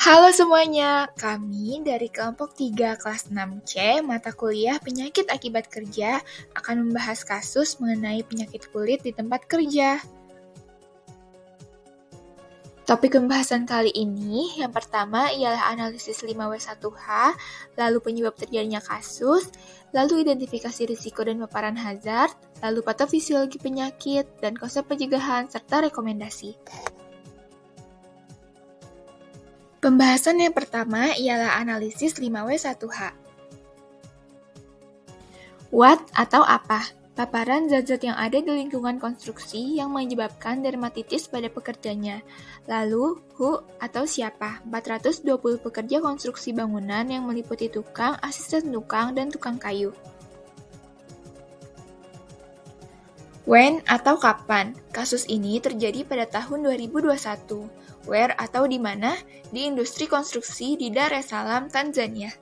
Halo semuanya, kami dari kelompok 3 kelas 6C mata kuliah penyakit akibat kerja akan membahas kasus mengenai penyakit kulit di tempat kerja. Topik pembahasan kali ini yang pertama ialah analisis 5W1H, lalu penyebab terjadinya kasus, lalu identifikasi risiko dan paparan hazard, lalu patofisiologi penyakit, dan konsep pencegahan serta rekomendasi. Pembahasan yang pertama ialah analisis 5W1H. What atau apa? Paparan zat-zat yang ada di lingkungan konstruksi yang menyebabkan dermatitis pada pekerjanya. Lalu, who atau siapa? 420 pekerja konstruksi bangunan yang meliputi tukang, asisten tukang, dan tukang kayu. When atau kapan? Kasus ini terjadi pada tahun 2021. Where atau di mana? Di industri konstruksi di Dar es Salaam, Tanzania.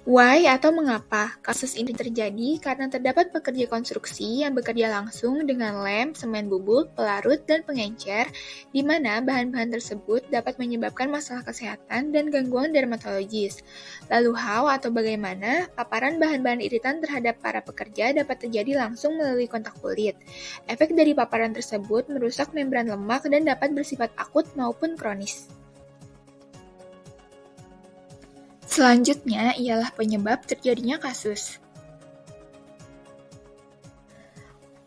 Why atau mengapa? Kasus ini terjadi karena terdapat pekerja konstruksi yang bekerja langsung dengan lem, semen bubuk, pelarut, dan pengencer, di mana bahan-bahan tersebut dapat menyebabkan masalah kesehatan dan gangguan dermatologis. Lalu how atau bagaimana? Paparan bahan-bahan iritan terhadap para pekerja dapat terjadi langsung melalui kontak kulit. Efek dari paparan tersebut merusak membran lemak dan dapat bersifat akut maupun kronis. Selanjutnya ialah penyebab terjadinya kasus.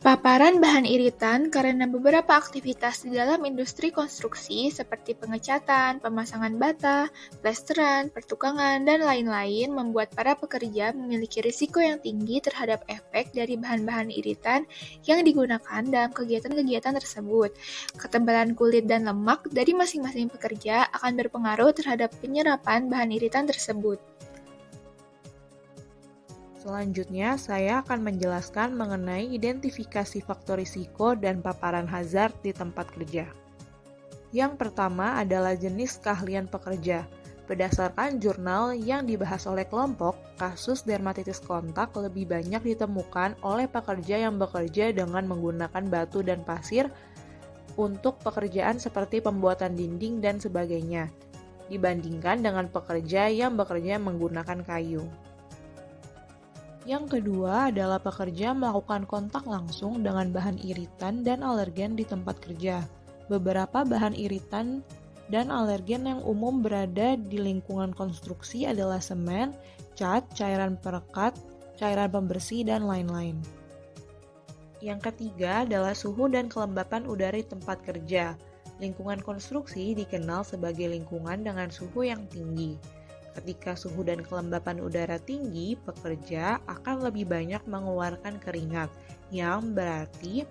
Paparan bahan iritan karena beberapa aktivitas di dalam industri konstruksi seperti pengecatan, pemasangan bata, plesteran, pertukangan, dan lain-lain membuat para pekerja memiliki risiko yang tinggi terhadap efek dari bahan-bahan iritan yang digunakan dalam kegiatan-kegiatan tersebut. Ketebalan kulit dan lemak dari masing-masing pekerja akan berpengaruh terhadap penyerapan bahan iritan tersebut. Selanjutnya, saya akan menjelaskan mengenai identifikasi faktor risiko dan paparan hazard di tempat kerja. Yang pertama adalah jenis keahlian pekerja. Berdasarkan jurnal yang dibahas oleh kelompok, kasus dermatitis kontak lebih banyak ditemukan oleh pekerja yang bekerja dengan menggunakan batu dan pasir untuk pekerjaan seperti pembuatan dinding dan sebagainya, dibandingkan dengan pekerja yang bekerja menggunakan kayu. Yang kedua adalah pekerja melakukan kontak langsung dengan bahan iritan dan alergen di tempat kerja. Beberapa bahan iritan dan alergen yang umum berada di lingkungan konstruksi adalah semen, cat, cairan perekat, cairan pembersih, dan lain-lain. Yang ketiga adalah suhu dan kelembapan udara di tempat kerja. Lingkungan konstruksi dikenal sebagai lingkungan dengan suhu yang tinggi. Ketika suhu dan kelembapan udara tinggi, pekerja akan lebih banyak mengeluarkan keringat, yang berarti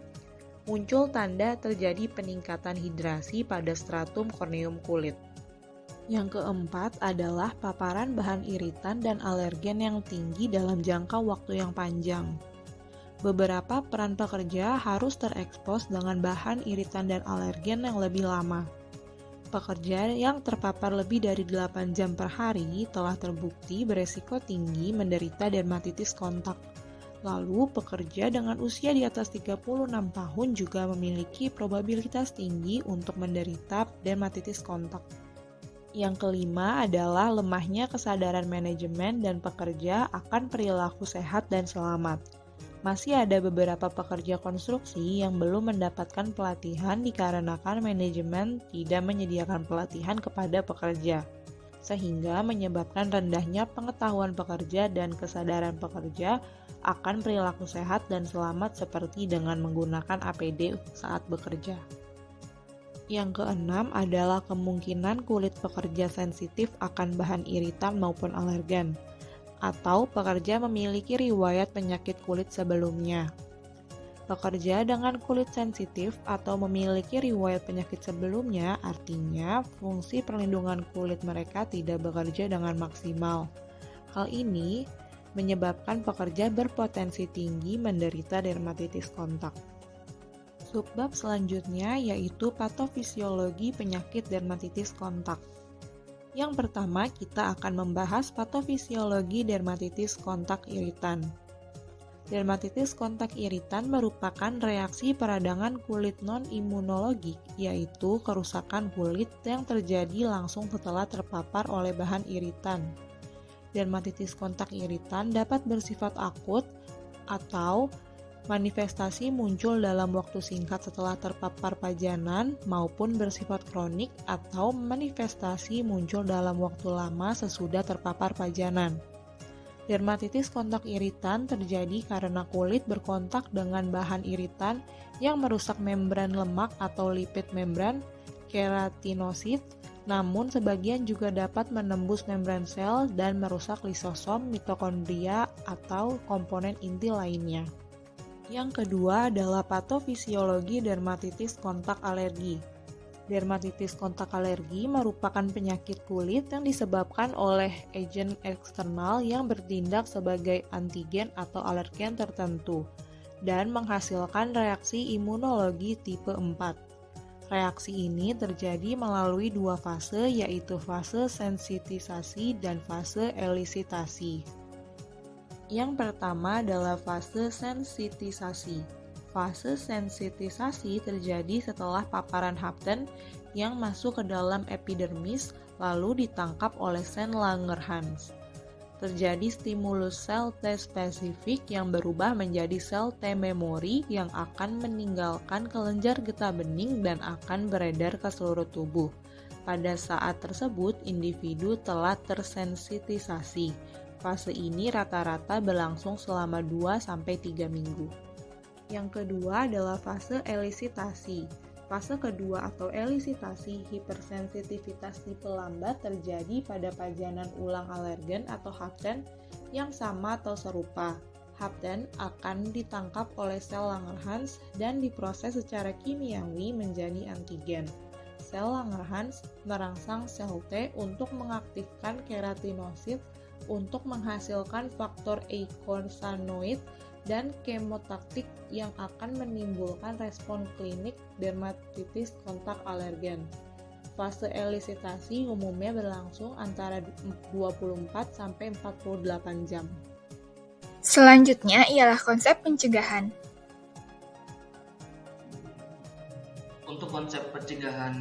muncul tanda terjadi peningkatan hidrasi pada stratum korneum kulit. Yang keempat adalah paparan bahan iritan dan alergen yang tinggi dalam jangka waktu yang panjang. Beberapa peran pekerja harus terekspos dengan bahan iritan dan alergen yang lebih lama. Pekerja yang terpapar lebih dari 8 jam per hari telah terbukti beresiko tinggi menderita dermatitis kontak. Lalu, pekerja dengan usia di atas 36 tahun juga memiliki probabilitas tinggi untuk menderita dermatitis kontak. Yang kelima adalah lemahnya kesadaran manajemen dan pekerja akan perilaku sehat dan selamat. Masih ada beberapa pekerja konstruksi yang belum mendapatkan pelatihan dikarenakan manajemen tidak menyediakan pelatihan kepada pekerja, sehingga menyebabkan rendahnya pengetahuan pekerja dan kesadaran pekerja akan perilaku sehat dan selamat seperti dengan menggunakan APD saat bekerja. Yang keenam adalah kemungkinan kulit pekerja sensitif akan bahan iritan maupun alergen, atau pekerja memiliki riwayat penyakit kulit sebelumnya. Pekerja dengan kulit sensitif atau memiliki riwayat penyakit sebelumnya artinya fungsi perlindungan kulit mereka tidak bekerja dengan maksimal. Hal ini menyebabkan pekerja berpotensi tinggi menderita dermatitis kontak. Subbab selanjutnya yaitu patofisiologi penyakit dermatitis kontak. Yang pertama, kita akan membahas patofisiologi dermatitis kontak iritan. Dermatitis kontak iritan merupakan reaksi peradangan kulit non-imunologik, yaitu kerusakan kulit yang terjadi langsung setelah terpapar oleh bahan iritan. Dermatitis kontak iritan dapat bersifat akut atau manifestasi muncul dalam waktu singkat setelah terpapar pajanan maupun bersifat kronik atau manifestasi muncul dalam waktu lama sesudah terpapar pajanan. Dermatitis kontak iritan terjadi karena kulit berkontak dengan bahan iritan yang merusak membran lemak atau lipid membran, keratinosit, namun sebagian juga dapat menembus membran sel dan merusak lisosom, mitokondria, atau komponen inti lainnya. Yang kedua adalah patofisiologi dermatitis kontak alergi. Dermatitis kontak alergi merupakan penyakit kulit yang disebabkan oleh agen eksternal yang bertindak sebagai antigen atau alergen tertentu dan menghasilkan reaksi imunologi tipe 4. Reaksi ini terjadi melalui dua fase, yaitu fase sensitisasi dan fase elisitasi. Yang pertama adalah fase sensitisasi. Fase sensitisasi terjadi setelah paparan hapten yang masuk ke dalam epidermis lalu ditangkap oleh sel Langerhans. Terjadi stimulus sel T spesifik yang berubah menjadi sel T memori yang akan meninggalkan kelenjar getah bening dan akan beredar ke seluruh tubuh. Pada saat tersebut, individu telah tersensitisasi. Fase ini rata-rata berlangsung selama 2-3 minggu. Yang kedua adalah fase elisitasi. Fase kedua atau elisitasi hipersensitivitas tipe lambat terjadi pada pajanan ulang alergen atau hapten yang sama atau serupa. Hapten akan ditangkap oleh sel Langerhans dan diproses secara kimiawi menjadi antigen. Sel Langerhans merangsang sel T untuk mengaktifkan keratinosit untuk menghasilkan faktor eikosanoid dan kemotaktik yang akan menimbulkan respon klinik dermatitis kontak alergen. Fase elisitasi umumnya berlangsung antara 24-48 jam. Selanjutnya ialah konsep pencegahan. Untuk konsep pencegahan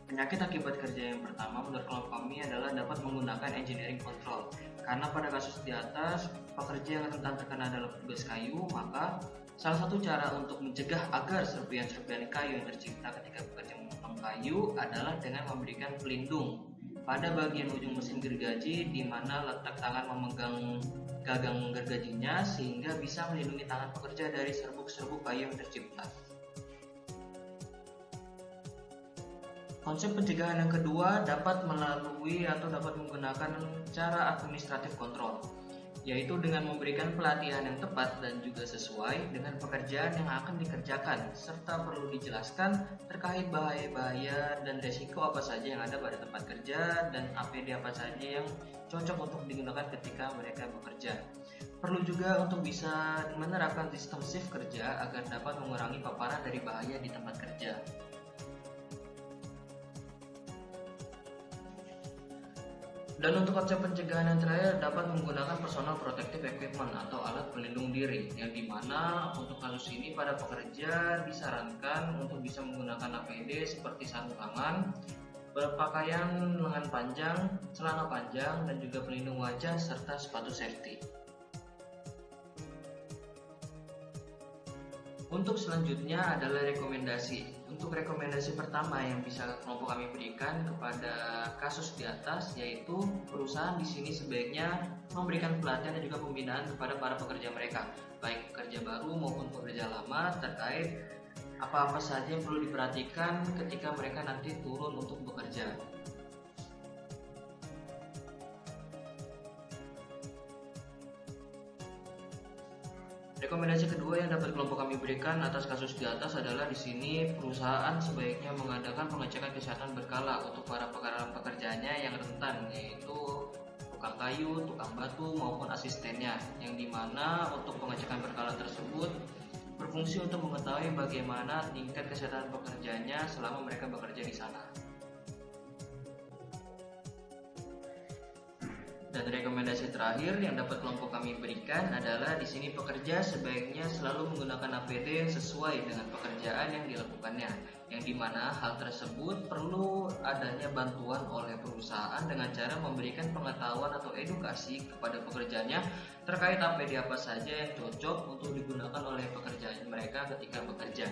penyakit akibat kerja yang pertama menurut kelompok kami adalah dapat menggunakan engineering control. Karena pada kasus di atas, pekerja yang rentan terkena dalam tugas kayu, maka salah satu cara untuk mencegah agar serpihan-serpihan kayu yang tercipta ketika bekerja memotong kayu adalah dengan memberikan pelindung pada bagian ujung mesin gergaji di mana letak tangan memegang gagang gergajinya sehingga bisa melindungi tangan pekerja dari serbuk-serbuk kayu yang tercipta. Konsep pencegahan yang kedua dapat melalui atau dapat menggunakan cara administratif kontrol, yaitu dengan memberikan pelatihan yang tepat dan juga sesuai dengan pekerjaan yang akan dikerjakan, serta perlu dijelaskan terkait bahaya-bahaya dan resiko apa saja yang ada pada tempat kerja dan APD apa saja yang cocok untuk digunakan ketika mereka bekerja. Perlu juga untuk bisa menerapkan sistem shift kerja agar dapat mengurangi paparan dari bahaya di tempat kerja. Dan untuk konsep pencegahan yang terakhir dapat menggunakan personal protective equipment atau alat pelindung diri, yang dimana untuk kasus ini pada pekerja disarankan untuk bisa menggunakan APD seperti sarung tangan, berpakaian lengan panjang, celana panjang, dan juga pelindung wajah serta sepatu safety. Untuk selanjutnya adalah rekomendasi. Untuk rekomendasi pertama yang bisa kelompok kami berikan kepada kasus di atas, yaitu perusahaan di sini sebaiknya memberikan pelatihan dan juga pembinaan kepada para pekerja mereka, baik pekerja baru maupun pekerja lama, terkait apa-apa saja yang perlu diperhatikan ketika mereka nanti turun untuk bekerja. Rekomendasi kedua yang dapat kelompok kami berikan atas kasus di atas adalah di sini perusahaan sebaiknya mengadakan pengecekan kesehatan berkala untuk para pekerjaannya yang rentan, yaitu tukang kayu, tukang batu maupun asistennya, yang dimana untuk pengecekan berkala tersebut berfungsi untuk mengetahui bagaimana tingkat kesehatan pekerjaannya selama mereka bekerja di sana. Dan rekomendasi terakhir yang dapat kelompok kami berikan adalah di sini pekerja sebaiknya selalu menggunakan APD yang sesuai dengan pekerjaan yang dilakukannya, yang dimana hal tersebut perlu adanya bantuan oleh perusahaan dengan cara memberikan pengetahuan atau edukasi kepada pekerjanya terkait APD apa saja yang cocok untuk digunakan oleh pekerja mereka ketika bekerja.